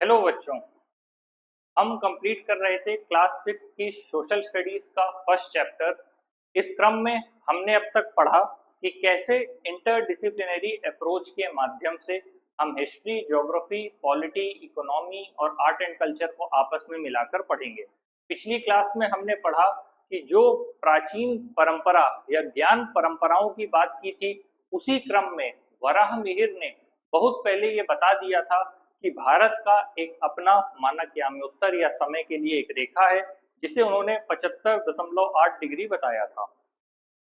Hello बच्चों। हम complete कर रहे थे क्लास 6 की सोशल स्टडीज का फर्स्ट चैप्टर। इस क्रम में हमने अब तक पढ़ा कि कैसे इंटरडिसिप्लिनरी अप्रोच के माध्यम से हम हिस्ट्री, ज्योग्राफी, पॉलिटी, इकोनॉमी और आर्ट एंड कल्चर को आपस में मिलाकर पढ़ेंगे। पिछली क्लास में हमने पढ़ा कि जो प्राचीन परंपरा या ज्ञान परंपराओं की बात की थी, उसी क्रम में वराहमिहिर ने बहुत पहले ये बता दिया था कि भारत का एक अपना मानक याम्योत्तर या समय के लिए एक रेखा है, जिसे उन्होंने 75.8 डिग्री बताया था।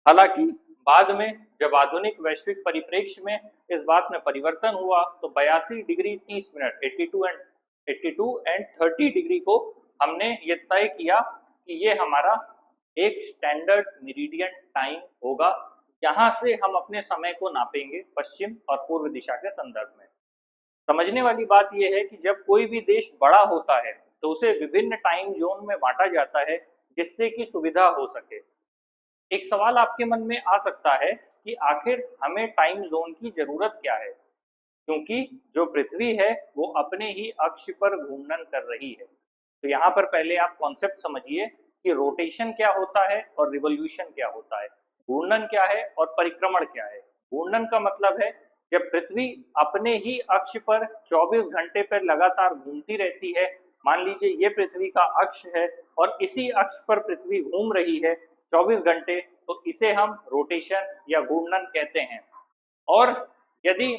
हालांकि बाद में जब आधुनिक वैश्विक परिप्रेक्ष्य में इस बात में परिवर्तन हुआ तो 82 डिग्री 30 मिनट 82 एंड 30 डिग्री को हमने ये तय किया कि ये हमारा एक स्टैंडर्ड मेरिडियन टाइम होगा। यहाँ से हम अपने समय को नापेंगे पश्चिम और पूर्व दिशा के संदर्भ में। समझने वाली बात यह है कि जब कोई भी देश बड़ा होता है तो उसे विभिन्न टाइम जोन में बांटा जाता है, जिससे कि सुविधा हो सके। एक सवाल आपके मन में आ सकता है कि आखिर हमें टाइम जोन की जरूरत क्या है, क्योंकि जो पृथ्वी है वो अपने ही अक्ष पर घूर्णन कर रही है। तो यहाँ पर पहले आप कॉन्सेप्ट समझिए कि रोटेशन क्या होता है और रिवॉल्यूशन क्या होता है, घूर्णन क्या है और परिक्रमण क्या है। घूर्णन का मतलब है जब पृथ्वी अपने ही अक्ष पर 24 घंटे पर लगातार घूमती रहती है। मान लीजिए ये पृथ्वी का अक्ष है और इसी अक्ष पर पृथ्वी घूम रही है 24 घंटे, तो इसे हम रोटेशन या घूर्णन कहते हैं। और यदि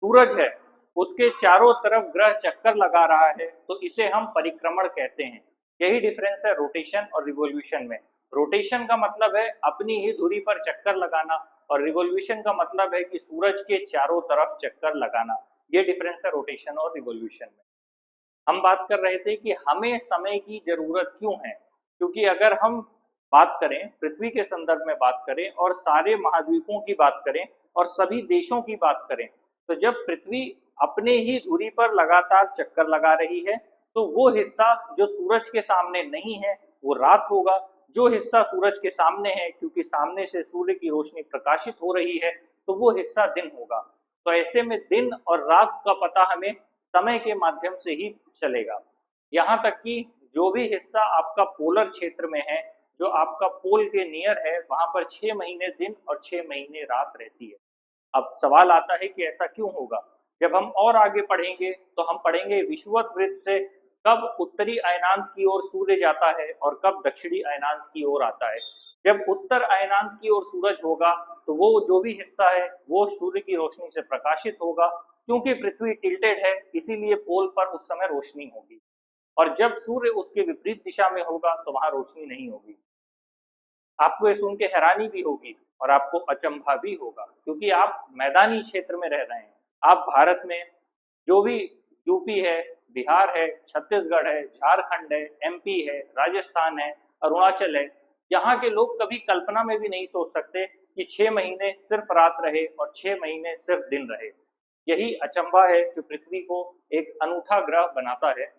सूरज है, उसके चारों तरफ ग्रह चक्कर लगा रहा है, तो इसे हम परिक्रमण कहते हैं। यही डिफरेंस है रोटेशन और रिवॉल्यूशन में। रोटेशन का मतलब है अपनी ही धुरी पर चक्कर लगाना और रिवॉल्यूशन का मतलब है कि सूरज के चारों तरफ चक्कर लगाना। ये डिफरेंस है रोटेशन और रिवॉल्यूशन में। हम बात कर रहे थे कि हमें समय की जरूरत क्यों है, क्योंकि अगर हम बात करें पृथ्वी के संदर्भ में बात करें और सारे महाद्वीपों की बात करें और सभी देशों की बात करें, तो जब पृथ्वी अपने ही धुरी पर लगातार चक्कर लगा रही है तो वो हिस्सा जो सूरज के सामने नहीं है वो रात होगा। जो हिस्सा सूरज के सामने है, क्योंकि सामने से सूर्य की रोशनी प्रकाशित हो रही है, तो वो हिस्सा दिन होगा। तो ऐसे में दिन और रात का पता हमें समय के माध्यम से ही चलेगा। यहाँ तक कि जो भी हिस्सा आपका पोलर क्षेत्र में है, जो आपका पोल के नियर है, वहां पर 6 महीने दिन और 6 महीने रात रहती है। अब सवाल आता है कि ऐसा क्यों होगा। जब हम और आगे पढ़ेंगे तो हम पढ़ेंगे विषुवत वृत्त से कब उत्तरी अयनांत की ओर सूर्य जाता है और कब दक्षिणी अयनांत की ओर आता है। जब उत्तर अयनांत की ओर सूरज होगा तो वो जो भी हिस्सा है वो सूर्य की रोशनी से प्रकाशित होगा। क्योंकि पृथ्वी टिल्टेड है, इसीलिए पोल पर उस समय रोशनी होगी। और जब सूर्य उसके विपरीत दिशा में होगा तो वहां रोशनी नहीं होगी। आपको ये सुन के हैरानी भी होगी और आपको अचंभा भी होगा, क्योंकि आप मैदानी क्षेत्र में रह रहे हैं। आप भारत में जो भी यूपी है, बिहार है, छत्तीसगढ़ है, झारखंड है, एमपी है, राजस्थान है, अरुणाचल है, यहाँ के लोग कभी कल्पना में भी नहीं सोच सकते कि 6 महीने सिर्फ रात रहे और 6 महीने सिर्फ दिन रहे। यही अचंभा है जो पृथ्वी को एक अनूठा ग्रह बनाता है।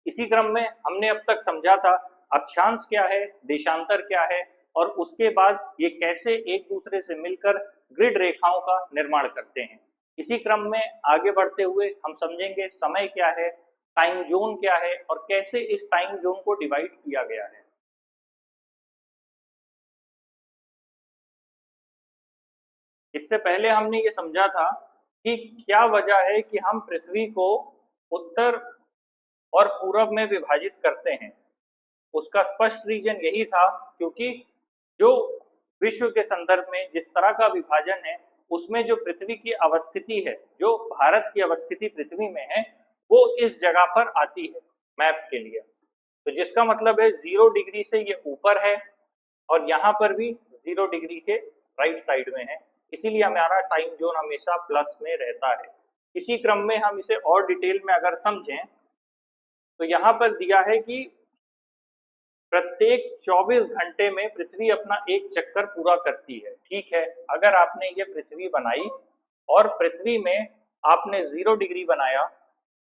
इसी क्रम में हमने अब तक समझा था अक्षांश क्या है, देशांतर क्या है, और उसके बाद ये कैसे एक दूसरे से मिलकर ग्रिड रेखाओं का निर्माण करते हैं। इसी क्रम में आगे बढ़ते हुए हम समझेंगे समय क्या है, टाइम जोन क्या है और कैसे इस टाइम जोन को डिवाइड किया गया है। इससे पहले हमने ये समझा था कि क्या वजह है कि हम पृथ्वी को उत्तर और पूरब में विभाजित करते हैं। उसका स्पष्ट रीजन यही था क्योंकि जो विश्व के संदर्भ में जिस तरह का विभाजन है, उसमें जो पृथ्वी की अवस्थिति है, जो भारत की अवस्थिति पृथ्वी में है, वो इस जगह पर आती है मैप के लिए। तो जिसका मतलब है 0 डिग्री से ये ऊपर है और यहाँ पर भी 0 डिग्री के राइट साइड में है, इसीलिए हमारा टाइम जोन हमेशा प्लस में रहता है। इसी क्रम में हम इसे और डिटेल में अगर समझें तो यहाँ पर दिया है कि प्रत्येक 24 घंटे में पृथ्वी अपना एक चक्कर पूरा करती है। ठीक है, अगर आपने ये पृथ्वी बनाई और पृथ्वी में आपने 0 डिग्री बनाया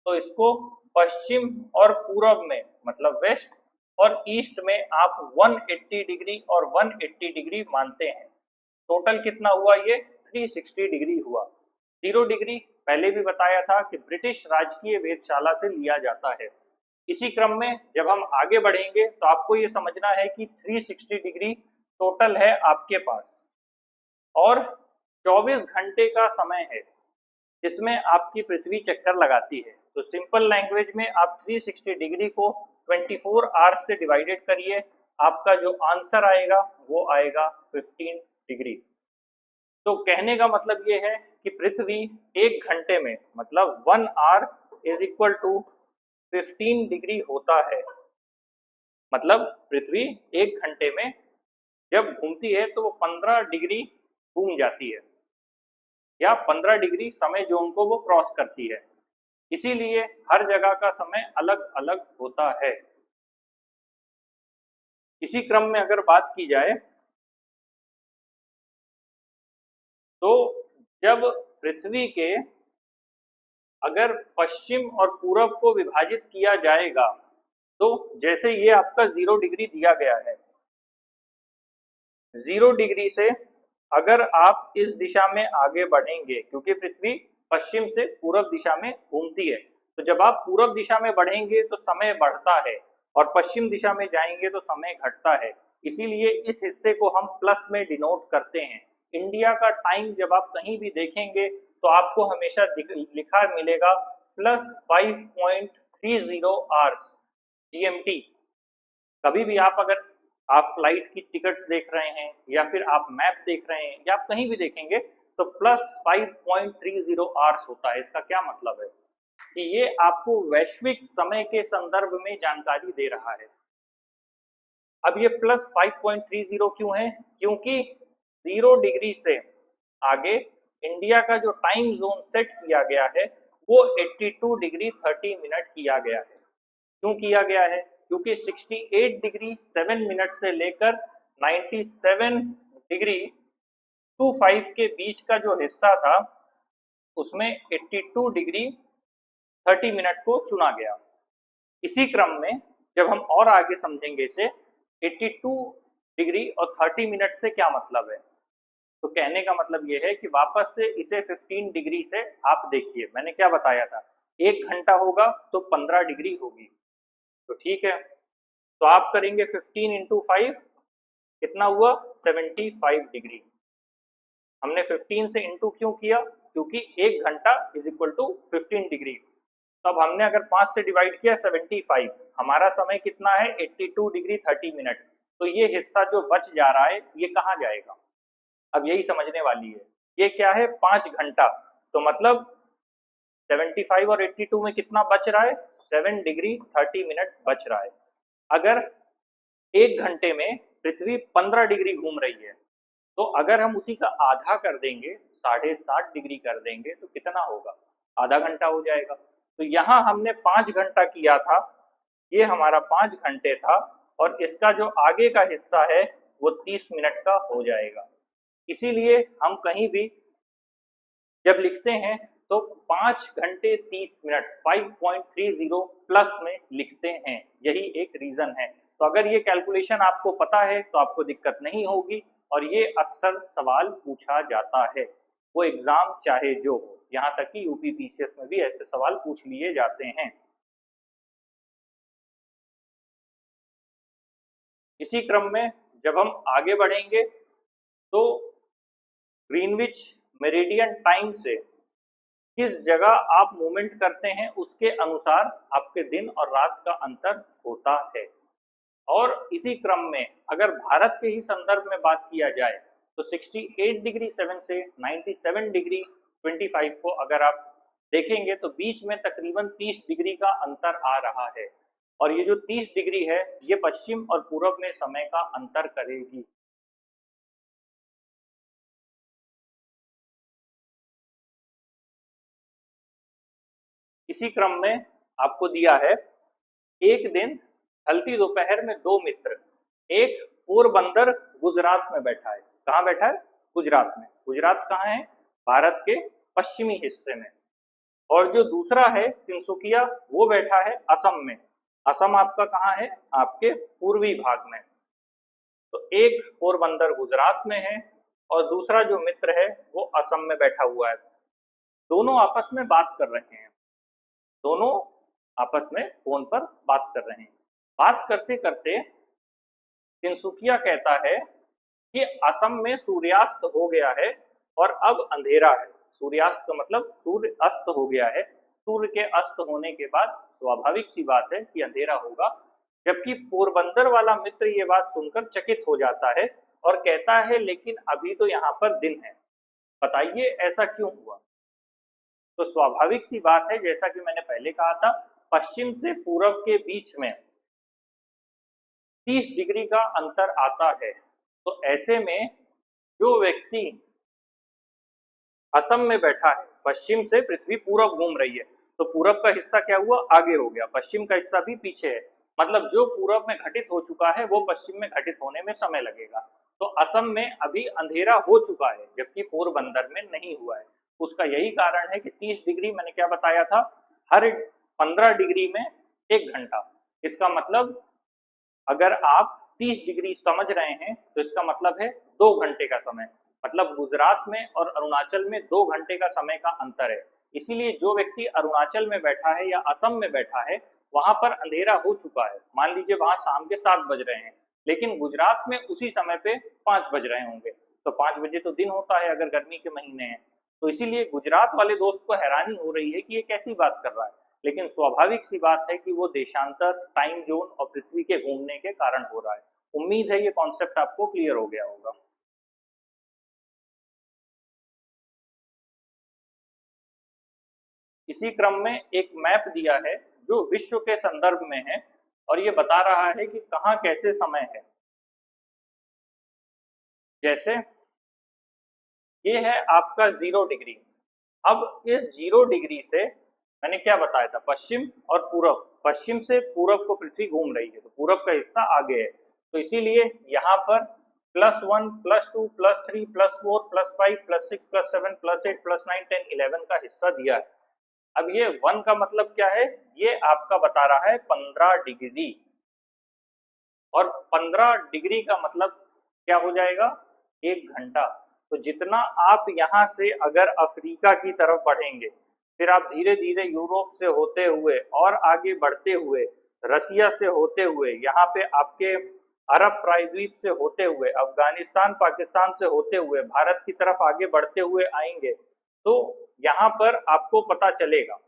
तो इसको पश्चिम और पूरब में मतलब वेस्ट और ईस्ट में आप 180 डिग्री और 180 डिग्री मानते हैं। टोटल कितना हुआ, ये 360 डिग्री हुआ। 0 डिग्री पहले भी बताया था कि ब्रिटिश राजकीय वेधशाला से लिया जाता है। इसी क्रम में जब हम आगे बढ़ेंगे तो आपको ये समझना है कि 360 डिग्री टोटल है आपके पास और 24 घंटे का समय है जिसमें आपकी पृथ्वी चक्कर लगाती है। तो सिंपल लैंग्वेज में आप 360 डिग्री को 24 आवर्स से डिवाइडेड करिए, आपका जो आंसर आएगा वो आएगा 15 डिग्री। तो कहने का मतलब ये है कि पृथ्वी 1 घंटे में मतलब 1 hour is equal to 15 degree होता है। मतलब पृथ्वी 1 घंटे में जब घूमती है तो वो 15 डिग्री घूम जाती है या 15 डिग्री समय जोन को वो क्रॉस करती है। इसीलिए हर जगह का समय अलग अलग होता है। इसी क्रम में अगर बात की जाए तो जब पृथ्वी के अगर पश्चिम और पूर्व को विभाजित किया जाएगा तो जैसे ये आपका 0 डिग्री दिया गया है, 0 डिग्री से अगर आप इस दिशा में आगे बढ़ेंगे, क्योंकि पृथ्वी पश्चिम से पूर्व दिशा में घूमती है, तो जब आप पूर्व दिशा में बढ़ेंगे तो समय बढ़ता है और पश्चिम दिशा में जाएंगे तो समय घटता है। इसीलिए इस हिस्से को हम प्लस में डिनोट करते हैं। इंडिया का टाइम जब आप कहीं भी देखेंगे तो आपको हमेशा लिखा मिलेगा +5.30 आवर्स GMT। कभी भी आप अगर आप फ्लाइट की टिकट्स देख रहे हैं या फिर आप मैप देख रहे हैं या आप कहीं भी देखेंगे तो +5.30 आवर्स होता है। इसका क्या मतलब है कि ये आपको वैश्विक समय के संदर्भ में जानकारी दे रहा है। अब ये +5.30 क्यों है? क्योंकि 0 डिग्री से आगे इंडिया का जो टाइम जोन सेट किया गया है वो 82 डिग्री 30 मिनट किया गया है। क्यों किया गया है? क्योंकि 68 डिग्री 7 मिनट से लेकर 97 डिग्री 25 के बीच का जो हिस्सा था उसमें 82 डिग्री 30 मिनट को चुना गया। इसी क्रम में जब हम और आगे समझेंगे इसे 82 डिग्री और 30 मिनट से क्या मतलब है, तो कहने का मतलब ये है कि वापस से इसे 15 डिग्री से आप देखिए, मैंने क्या बताया था 1 घंटा होगा तो 15 डिग्री होगी। तो ठीक है, तो आप करेंगे 15 इंटू 5 कितना हुआ 75 डिग्री। हमने 15 से इंटू क्यों किया? क्योंकि 1 घंटा इज इक्वल टू 15 डिग्री। तब हमने अगर 5 से डिवाइड किया 75, हमारा समय कितना है 82 डिग्री 30 मिनट। तो ये हिस्सा जो बच जा रहा है ये कहाँ जाएगा? अब यही समझने वाली है। ये क्या है 5 घंटा, तो मतलब 75 और 82 में कितना बच रहा है 7 डिग्री 30 मिनट बच रहा है। अगर 1 घंटे में पृथ्वी 15 डिग्री घूम रही है तो अगर हम उसी का आधा कर देंगे 7.5 डिग्री कर देंगे तो कितना होगा? आधा घंटा हो जाएगा। तो यहाँ हमने 5 घंटा किया था, ये हमारा 5 घंटे था और इसका जो आगे का हिस्सा है वो 30 मिनट का हो जाएगा। इसीलिए हम कहीं भी जब लिखते हैं तो 5 घंटे 30 मिनट 5.30 प्लस में लिखते हैं, यही एक रीजन है। तो अगर ये कैलकुलेशन आपको पता है तो आपको दिक्कत नहीं होगी और ये अक्सर सवाल पूछा जाता है, वो एग्जाम चाहे जो हो। यहाँ तक कि यूपीपीसीएस में भी ऐसे सवाल पूछ लिए जाते हैं। इसी क्रम में जब हम आगे बढ़ेंगे तो ग्रीनविच मेरिडियन टाइम से किस जगह आप मूवमेंट करते हैं उसके अनुसार आपके दिन और रात का अंतर होता है। और इसी क्रम में अगर भारत के ही संदर्भ में बात किया जाए तो 68 डिग्री 7 से 97 डिग्री 25 को अगर आप देखेंगे तो बीच में तकरीबन 30 डिग्री का अंतर आ रहा है और ये जो 30 डिग्री है ये पश्चिम और पूर्व में समय का अंतर करेगी। इसी क्रम में आपको दिया है एक दिन ढलती दोपहर में दो मित्र, एक पोरबंदर गुजरात में बैठा है। कहाँ बैठा है? गुजरात में। गुजरात कहाँ है? भारत के पश्चिमी हिस्से में। और जो दूसरा है तिनसुकिया वो बैठा है असम में। असम आपका कहाँ है? आपके पूर्वी भाग में। तो एक पोरबंदर गुजरात में है और दूसरा जो मित्र है वो असम में बैठा हुआ है। दोनों आपस में बात कर रहे हैं, दोनों आपस में फोन पर बात कर रहे हैं। बात करते करते तिनसुकिया कहता है कि असम में सूर्यास्त हो गया है और अब अंधेरा है। सूर्यास्त का मतलब सूर्य अस्त हो गया है। सूर्य के अस्त होने के बाद स्वाभाविक सी बात है कि अंधेरा होगा। जबकि पोरबंदर वाला मित्र ये बात सुनकर चकित हो जाता है और कहता है लेकिन अभी तो यहाँ पर दिन है, बताइए ऐसा क्यों हुआ। तो स्वाभाविक सी बात है, जैसा कि मैंने पहले कहा था, पश्चिम से पूर्व के बीच में 30 डिग्री का अंतर आता है। तो ऐसे में जो व्यक्ति असम में बैठा है, पश्चिम से पृथ्वी पूरब घूम रही है, तो पूरब का हिस्सा क्या हुआ, आगे हो गया, पश्चिम का हिस्सा भी पीछे है। मतलब जो पूरब में घटित हो चुका है वो पश्चिम में घटित होने में समय लगेगा। तो असम में अभी अंधेरा हो चुका है जबकि पोरबंदर में नहीं हुआ है। उसका यही कारण है कि 30 डिग्री मैंने क्या बताया था, हर 15 डिग्री में 1 घंटा। इसका मतलब अगर आप 30 डिग्री समझ रहे हैं तो इसका मतलब है 2 घंटे का समय। मतलब गुजरात में और अरुणाचल में 2 घंटे का समय का अंतर है। इसीलिए जो व्यक्ति अरुणाचल में बैठा है या असम में बैठा है वहां पर अंधेरा हो चुका है। मान लीजिए वहां शाम के 7 बज रहे हैं, लेकिन गुजरात में उसी समय पे 5 बज रहे होंगे। तो 5 बजे तो दिन होता है अगर गर्मी के महीने हैं। तो इसीलिए गुजरात वाले दोस्त को हैरानी हो रही है कि ये कैसी बात कर रहा है, लेकिन स्वाभाविक सी बात है कि वो देशांतर, टाइम जोन और पृथ्वी के घूमने के कारण हो रहा है। उम्मीद है ये कॉन्सेप्ट आपको क्लियर हो गया होगा। इसी क्रम में एक मैप दिया है जो विश्व के संदर्भ में है और ये बता रहा है कि कहाँ कैसे समय है। जैसे ये है आपका 0 डिग्री। अब इस 0 डिग्री से मैंने क्या बताया था, पश्चिम और पूरब, पश्चिम से पूरब को पृथ्वी घूम रही है तो पूरब का हिस्सा आगे है। तो इसीलिए यहाँ पर +1 +2 +3 +4 +5 +6 +7 +8 +9 10 11 का हिस्सा दिया है। अब ये 1 का मतलब क्या है, ये आपका बता रहा है 15 डिग्री, और 15 डिग्री का मतलब क्या हो जाएगा, 1 घंटा। तो जितना आप यहाँ से अगर अफ्रीका की तरफ बढ़ेंगे, फिर आप धीरे धीरे यूरोप से होते हुए और आगे बढ़ते हुए रसिया से होते हुए, यहाँ पे आपके अरब प्रायद्वीप से होते हुए, अफगानिस्तान पाकिस्तान से होते हुए भारत की तरफ आगे बढ़ते हुए आएंगे, तो यहाँ पर आपको पता चलेगा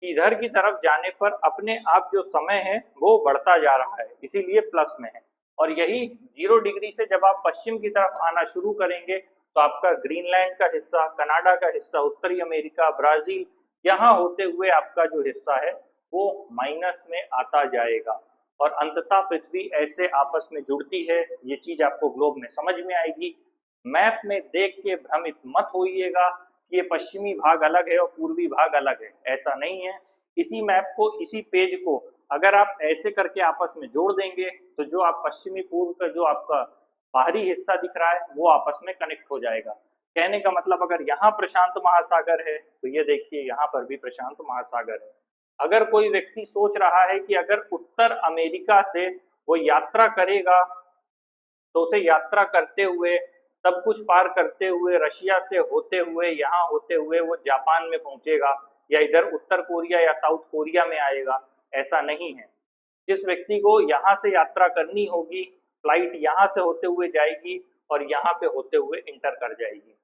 इधर की तरफ जाने पर अपने आप जो समय है वो बढ़ता जा रहा है, इसीलिए प्लस में है। और यही 0 डिग्री से जब आप पश्चिम की तरफ आना शुरू करेंगे तो आपका ग्रीनलैंड का हिस्सा, कनाडा का हिस्सा, उत्तरी अमेरिका, ब्राजील, यहाँ होते हुए आपका जो हिस्सा है वो माइनस में आता जाएगा। और अंततः पृथ्वी ऐसे आपस में जुड़ती है। ये चीज आपको ग्लोब में समझ में आएगी। मैप में देख के भ्रमित मत होइएगा कि ये पश्चिमी भाग अलग है और पूर्वी भाग अलग है, ऐसा नहीं है। इसी मैप को, इसी पेज को अगर आप ऐसे करके आपस में जोड़ देंगे तो जो आप पश्चिमी पूर्व का जो आपका बाहरी हिस्सा दिख रहा है वो आपस में कनेक्ट हो जाएगा। कहने का मतलब अगर यहाँ प्रशांत महासागर है तो ये देखिए यहाँ पर भी प्रशांत महासागर है। अगर कोई व्यक्ति सोच रहा है कि अगर उत्तर अमेरिका से वो यात्रा करेगा तो उसे यात्रा करते हुए, सब कुछ पार करते हुए, रशिया से होते हुए, यहाँ होते हुए वो जापान में पहुंचेगा या इधर उत्तर कोरिया या साउथ कोरिया में आएगा, ऐसा नहीं है। जिस व्यक्ति को यहाँ से यात्रा करनी होगी, फ्लाइट यहाँ से होते हुए जाएगी और यहाँ पे होते हुए इंटर कर जाएगी।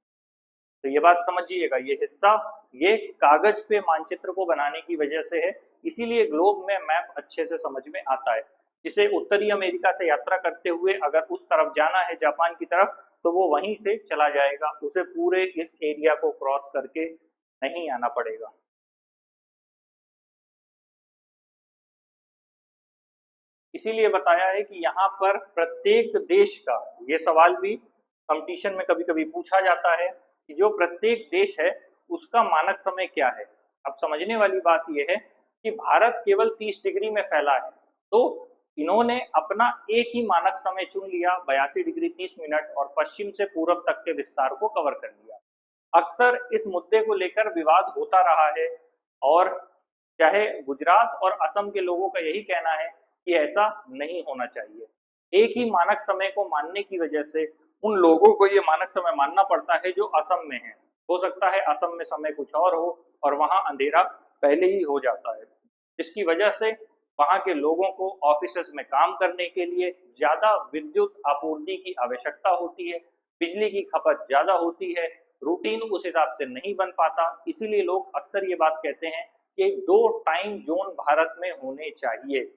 तो ये बात समझिएगा, ये हिस्सा ये कागज पे मानचित्र को बनाने की वजह से है, इसीलिए ग्लोब में मैप अच्छे से समझ में आता है। जिसे उत्तरी अमेरिका से यात्रा करते हुए अगर उस तरफ जाना है जापान की तरफ, तो वो वहीं से चला जाएगा, उसे पूरे इस एरिया को क्रॉस करके नहीं आना पड़ेगा। इसीलिए बताया है कि यहाँ पर प्रत्येक देश का, ये सवाल भी कंपटीशन में कभी कभी पूछा जाता है कि जो प्रत्येक देश है उसका मानक समय क्या है। अब समझने वाली बात यह है कि भारत केवल 30 डिग्री में फैला है, तो इन्होंने अपना एक ही मानक समय चुन लिया 82 डिग्री 30 मिनट और पश्चिम से पूर्व तक के विस्तार को कवर कर लिया। अक्सर इस मुद्दे को लेकर विवाद होता रहा है और चाहे गुजरात और असम के लोगों का यही कहना है कि ऐसा नहीं होना चाहिए। एक ही मानक समय को मानने की वजह से उन लोगों को ये मानक समय मानना पड़ता है जो असम में है। हो सकता है असम में समय कुछ और हो और वहाँ अंधेरा पहले ही हो जाता है, जिसकी वजह से वहाँ के लोगों को ऑफिसेज में काम करने के लिए ज़्यादा विद्युत आपूर्ति की आवश्यकता होती है, बिजली की खपत ज़्यादा होती है, रूटीन उस हिसाब से नहीं बन पाता। इसीलिए लोग अक्सर ये बात कहते हैं कि 2 टाइम जोन भारत में होने चाहिए।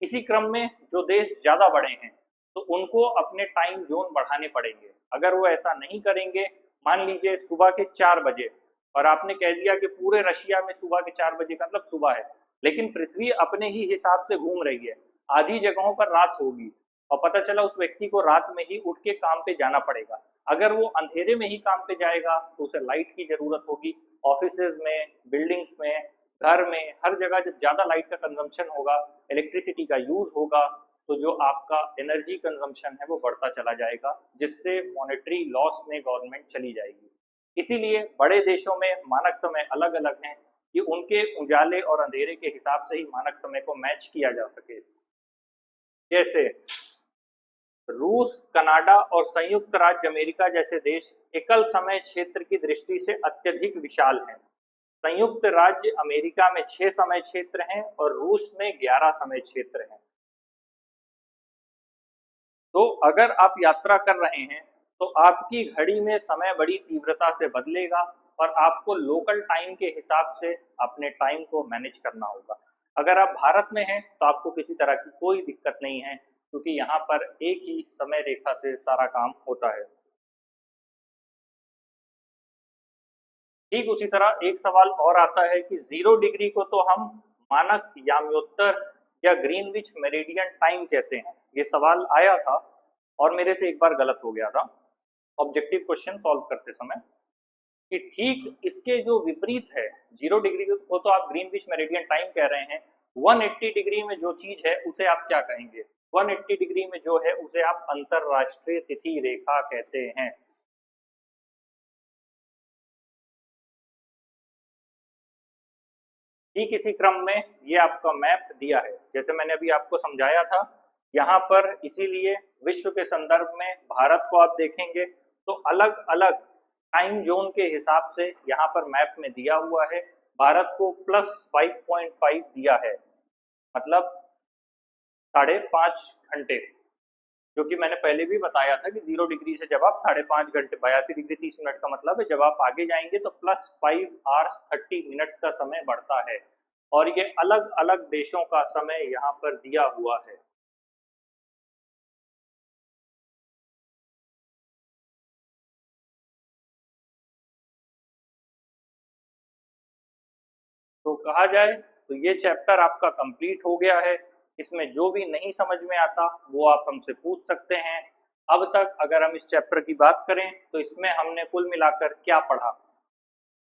इसी क्रम में जो देश ज़्यादा बड़े हैं तो उनको अपने टाइम जोन बढ़ाने पड़ेंगे। अगर वो ऐसा नहीं करेंगे, मान लीजिए सुबह के 4 बजे, और आपने कह दिया कि पूरे रशिया में सुबह के 4 बजे का मतलब सुबह है, लेकिन पृथ्वी अपने ही हिसाब से घूम रही है, आधी जगहों पर रात होगी और पता चला उस व्यक्ति को रात में ही उठ के काम पे जाना पड़ेगा। अगर वो अंधेरे में ही काम पे जाएगा तो उसे लाइट की जरूरत होगी। ऑफिसेज में, बिल्डिंग्स में, घर में, हर जगह जब ज़्यादा लाइट का कंजम्पशन होगा, इलेक्ट्रिसिटी का यूज़ होगा, तो जो आपका एनर्जी कंजम्पशन है वो बढ़ता चला जाएगा, जिससे मॉनेटरी लॉस में गवर्नमेंट चली जाएगी। इसीलिए बड़े देशों में मानक समय अलग अलग हैं कि उनके उजाले और अंधेरे के हिसाब से ही मानक समय को मैच किया जा सके। जैसे रूस, कनाडा और संयुक्त राज्य अमेरिका जैसे देश एकल समय क्षेत्र की दृष्टि से अत्यधिक विशाल हैं। संयुक्त राज्य अमेरिका में 6 समय क्षेत्र हैं और रूस में 11 समय क्षेत्र हैं। तो अगर आप यात्रा कर रहे हैं तो आपकी घड़ी में समय बड़ी तीव्रता से बदलेगा और आपको लोकल टाइम के हिसाब से अपने टाइम को मैनेज करना होगा। अगर आप भारत में हैं तो आपको किसी तरह की कोई दिक्कत नहीं है, क्योंकि यहाँ पर एक ही समय रेखा से सारा काम होता है। ठीक उसी तरह एक सवाल और आता है कि 0 डिग्री को तो हम मानक याम्योत्तर या ग्रीनविच मेरिडियन टाइम कहते हैं। ये सवाल आया था और मेरे से एक बार गलत हो गया था ऑब्जेक्टिव क्वेश्चन सॉल्व करते समय, कि ठीक इसके जो विपरीत है, 0 डिग्री को तो आप ग्रीनविच मेरिडियन टाइम कह रहे हैं, 180 डिग्री में जो चीज है उसे आप क्या कहेंगे? 180 डिग्री में जो है उसे आप अंतरराष्ट्रीय तिथि रेखा कहते हैं। ठीक इसी क्रम में ये आपका मैप दिया है, जैसे मैंने अभी आपको समझाया था। यहाँ पर इसीलिए विश्व के संदर्भ में भारत को आप देखेंगे तो अलग अलग टाइम जोन के हिसाब से यहाँ पर मैप में दिया हुआ है। भारत को +5.5 दिया है, मतलब 5.5 घंटे, जो कि मैंने पहले भी बताया था कि 0 डिग्री से जब आप 5.5 घंटे, 82 डिग्री 30 मिनट का मतलब है, जब आप आगे जाएंगे तो +5 hours 30 minutes का समय बढ़ता है। और ये अलग अलग देशों का समय यहाँ पर दिया हुआ है। तो कहा जाए तो ये चैप्टर आपका कंप्लीट हो गया है। इसमें जो भी नहीं समझ में आता वो आप हमसे पूछ सकते हैं। अब तक अगर हम इस चैप्टर की बात करें तो इसमें हमने कुल मिलाकर क्या पढ़ा?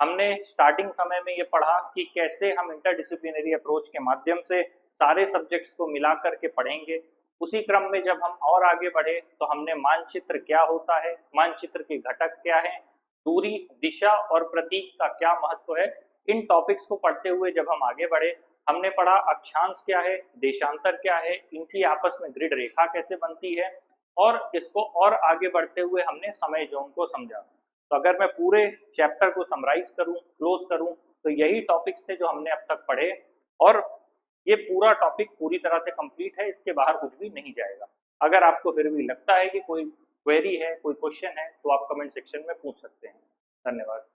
हमने स्टार्टिंग समय में ये पढ़ा कि कैसे हम इंटरडिसिप्लिनरी अप्रोच के माध्यम से सारे सब्जेक्ट्स को मिला करके पढ़ेंगे। उसी क्रम में जब हम और आगे बढ़े तो हमने मानचित्र क्या होता है, मानचित्र के घटक क्या हैं, दूरी, दिशा और प्रतीक का क्या महत्व है, इन टॉपिक्स को पढ़ते हुए जब हम आगे बढ़े हमने पढ़ा अक्षांश क्या है, देशांतर क्या है, इनकी आपस में ग्रिड रेखा कैसे बनती है, और इसको और आगे बढ़ते हुए हमने समय जोन को समझा। तो अगर मैं पूरे चैप्टर को समराइज करूं, क्लोज करूं, तो यही टॉपिक्स थे जो हमने अब तक पढ़े, और ये पूरा टॉपिक पूरी तरह से कंप्लीट है, इसके बाहर कुछ भी नहीं जाएगा। अगर आपको फिर भी लगता है कि कोई क्वेरी है, कोई क्वेश्चन है, तो आप कमेंट सेक्शन में पूछ सकते हैं। धन्यवाद।